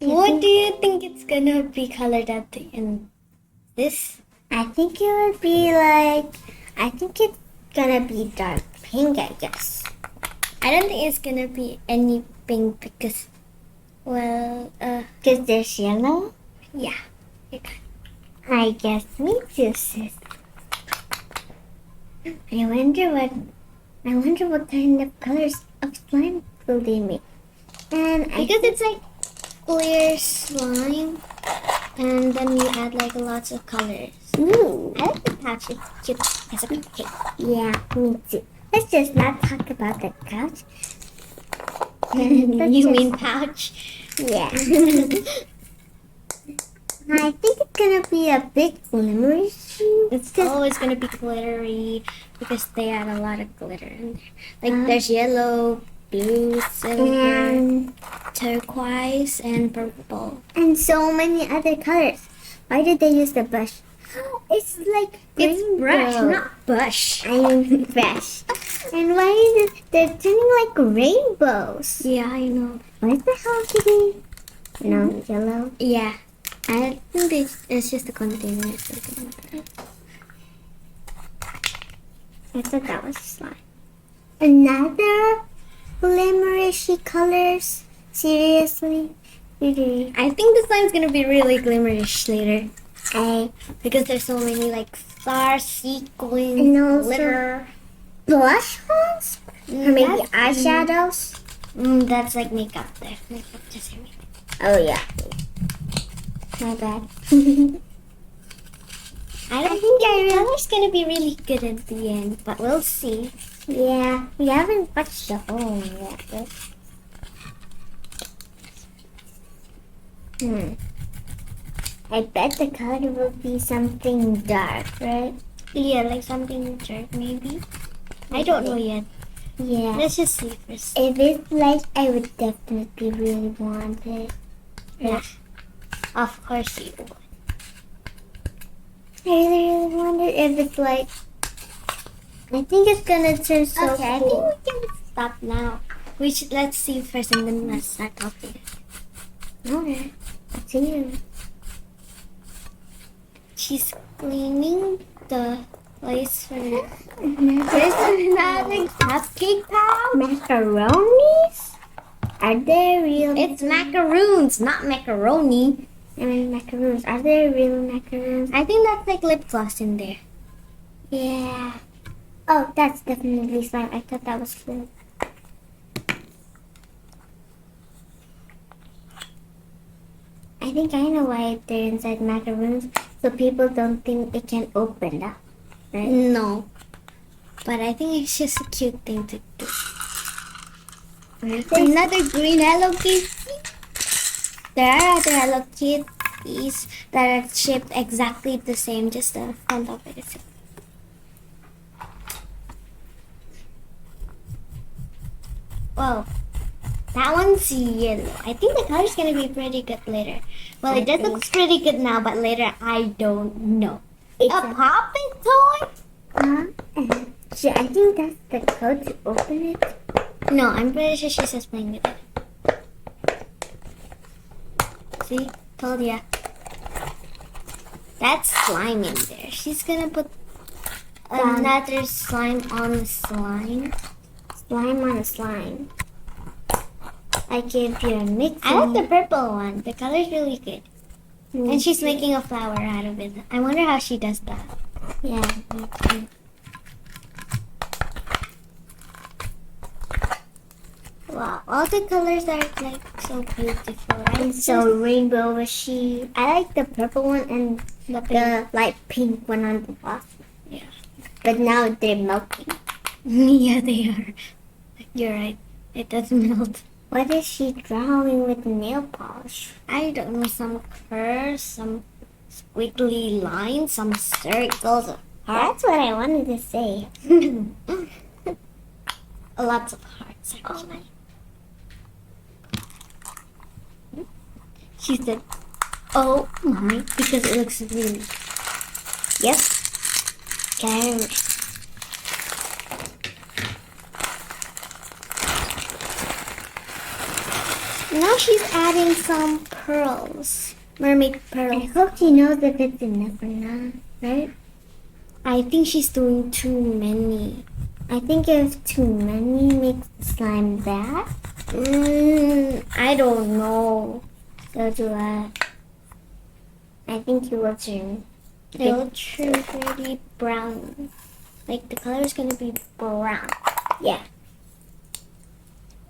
What do you think it's gonna be colored at the end? This? I think it would be like, I think it's gonna be dark pink, I guess. I don't think it's gonna be any pink because, well, Because there's yellow? yeah. You got I guess me too, sis. I wonder what kind of colors of slime will they make. And because it's like clear slime, and then you add like lots of colors. ooh, I like the pouch. It's cute as a cupcake. yeah, me too. Let's just not talk about the couch. You mean pouch? Yeah. I think it's gonna be a big glittery shoe. It's always gonna be glittery because they add a lot of glitter in there. Like there's yellow, blue, silver, and turquoise, and purple. so many other colors. Why did they use the brush? It's like It's brush, rainbow. not bush. I mean brush. And why is it? They're turning like rainbows. Yeah, I know. What is the Hello Kitty? No, yellow. Yeah, I think it's just a container. I thought that was slime. Another glimmerish colors. Seriously, really. I think the slime's gonna be really glimmerish later I because there's so many like stars, sequins, And also- glitter. blush ones or maybe That's- eyeshadows. That's like makeup there. Makeup, just makeup. Oh yeah. My bad. I don't think the color's gonna be really good at the end, but we'll see. Yeah, we haven't watched the whole one yet. Right? I bet the color will be something dark, right? Yeah, like something dark maybe. I don't know yet. Yeah. Let's just see first. If it's light, I would definitely really want it. Yeah. Of course you would. I really wonder if it's like. I think it's gonna turn so Okay, I cool. think we can stop now. Let's see first and then let's start talking. Okay. Up to you. She's cleaning the place for the There's another cupcake pouch. macaronis? Are they real? It's macaroons, not macaroni. I mean macaroons. Are they real macaroons? I think that's like lip gloss in there. Yeah. Oh, that's definitely slime. I thought that was food. I think I know why they're inside macaroons, so people don't think it can open up, right? No. But I think it's just a cute thing to do. Another green Hello Kitty. There are other Hello Kitties that are shaped exactly the same, just the front of it is. Whoa. That one's yellow. I think the color's gonna be pretty good later. Well, it does look pretty good now, but later I don't know. It's A popping toy? I think that's the code to open it. No, I'm pretty sure she's just playing with it. See? Told ya. That's slime in there. She's gonna put another slime on slime. Slime on a slime. Like if you're mixing. I like the purple one. The color's really good. And she's making a flower out of it. I wonder how she does that. Yeah, me too. Wow, all the colors are like so beautiful, right? And so rainbowishy. I like the purple one and the light pink one on the bottom. Yeah. But now they're melting. Yeah, they are. You're right. It does melt. What is she drawing with nail polish? I don't know, some curves, some squiggly lines, some circles. That's what I wanted to say. Lots of hearts, actually. She said, oh my, because it looks really. Yep. Scary. Now she's adding some pearls. Mermaid I pearls. hope she knows if it's enough or not, right? I think she's doing too many. I think if too many makes the slime bad. I don't know. So do I. I think you will turn. It'll turn pretty brown. Like the color is gonna be brown. Yeah.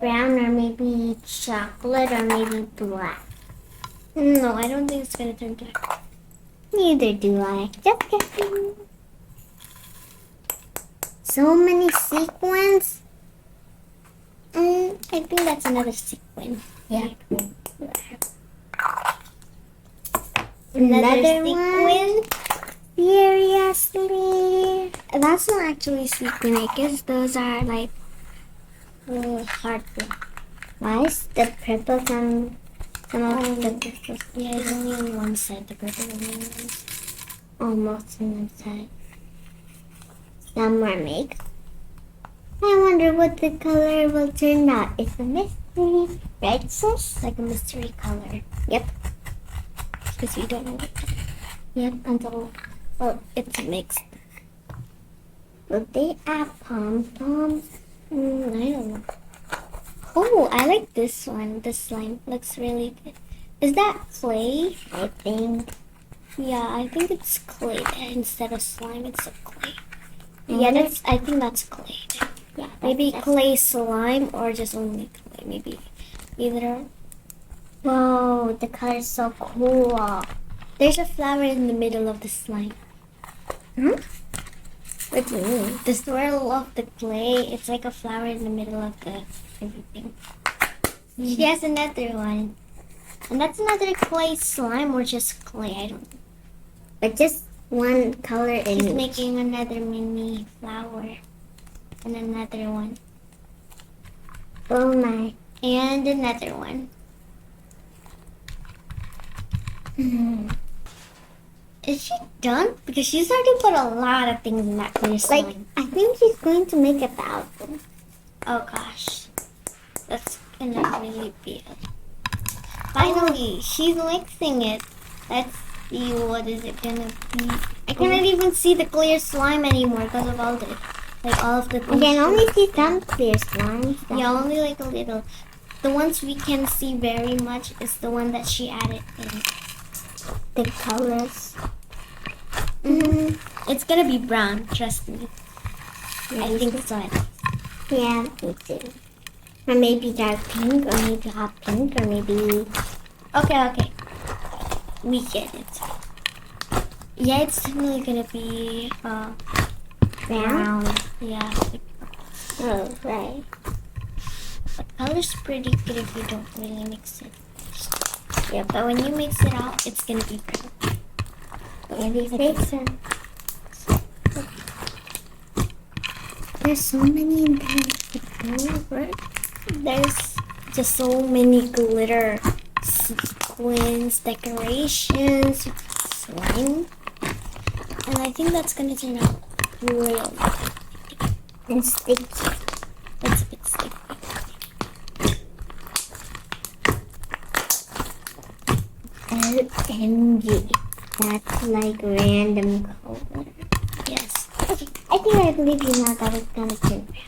Brown or maybe chocolate or maybe black. No, I don't think it's gonna turn black. Neither do I. Just guessing. So many sequins. I think that's another sequin. Yeah. Another Another sequin. Seriously? That's not actually sequin. I guess those are like hard. Why is the purple some of the purple? Yeah, it's only on one side. The purple only on one side. Almost on the side. Some more mixed. I wonder what the color will turn out. It's a mystery, right, sis? Like a mystery color. Yep. Because we don't know what color. Yep. Until Well, it's mixed. will they add pom-poms? I don't know. Oh, I like this one. This slime looks really good. Is that clay? I think. Yeah, I think it's clay. Instead of slime, it's a clay. I Yeah, wonder- I think that's clay. Yeah. Maybe that's- clay slime or just only clay. Maybe either. Whoa, the color is so cool. There's a flower in the middle of the slime. Hmm? What do you mean? The swirl of the clay, it's like a flower in the middle of the everything. She has another one. And that's another clay slime or just clay. I don't know. But just one color in She's each. making another mini flower. And another one. Oh my. And another one. Is she done? Because she's already put a lot of things in that clear slime. Like, I think she's going to make 1,000. Oh gosh. That's gonna really be Finally, she's mixing it. Let's see what is it gonna be. I cannot even see the clear slime anymore because of all the all of the I things. can only see some clear slimes. Yeah, only like a little. The ones we can see very much is the one that she added in. The colors. It's gonna be brown, trust me. I think so. Yeah, me too. Or maybe dark pink, or maybe hot pink, or maybe... Okay. We get it. Yeah, it's definitely gonna be brown. Yeah. Oh, right. The color's pretty good if you don't really mix it. Yeah, but when you mix it out, it's gonna be brown. Maybe fix it. There's so many in there. There's just so many glitter sequins, decorations, slime. And I think that's gonna turn out real And sticky. It's a bit sticky. LMG. That's like random color. Yes. Okay, I believe you now that it's gonna turn brown.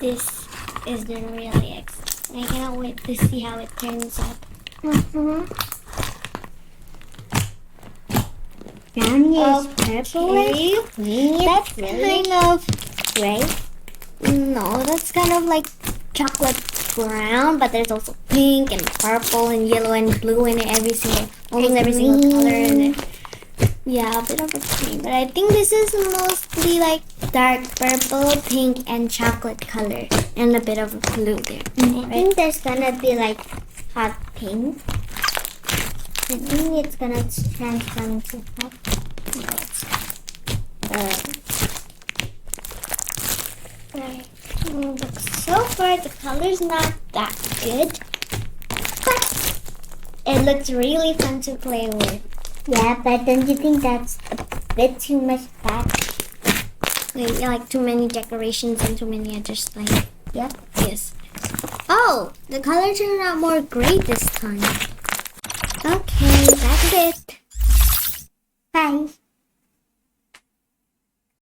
This is the really exciting. I cannot wait to see how it turns out. Brownie is purplish. Okay. That's really kind of gray. no, that's kind of like chocolate brown, but there's also pink and purple and yellow and blue in it. Almost every single color in it. Yeah, a bit of a green, but I think this is mostly like dark purple, pink, and chocolate color, and a bit of blue there. I think there's gonna be like hot pink. I think it's gonna transform to hot. Right. So far, the color's not that good, but it looks really fun to play with. Yeah, but don't you think that's a bit too much fat? Like too many decorations and too many other slime. Yep. Yes. Oh, the color turned out more gray this time. Okay, that's it. Bye.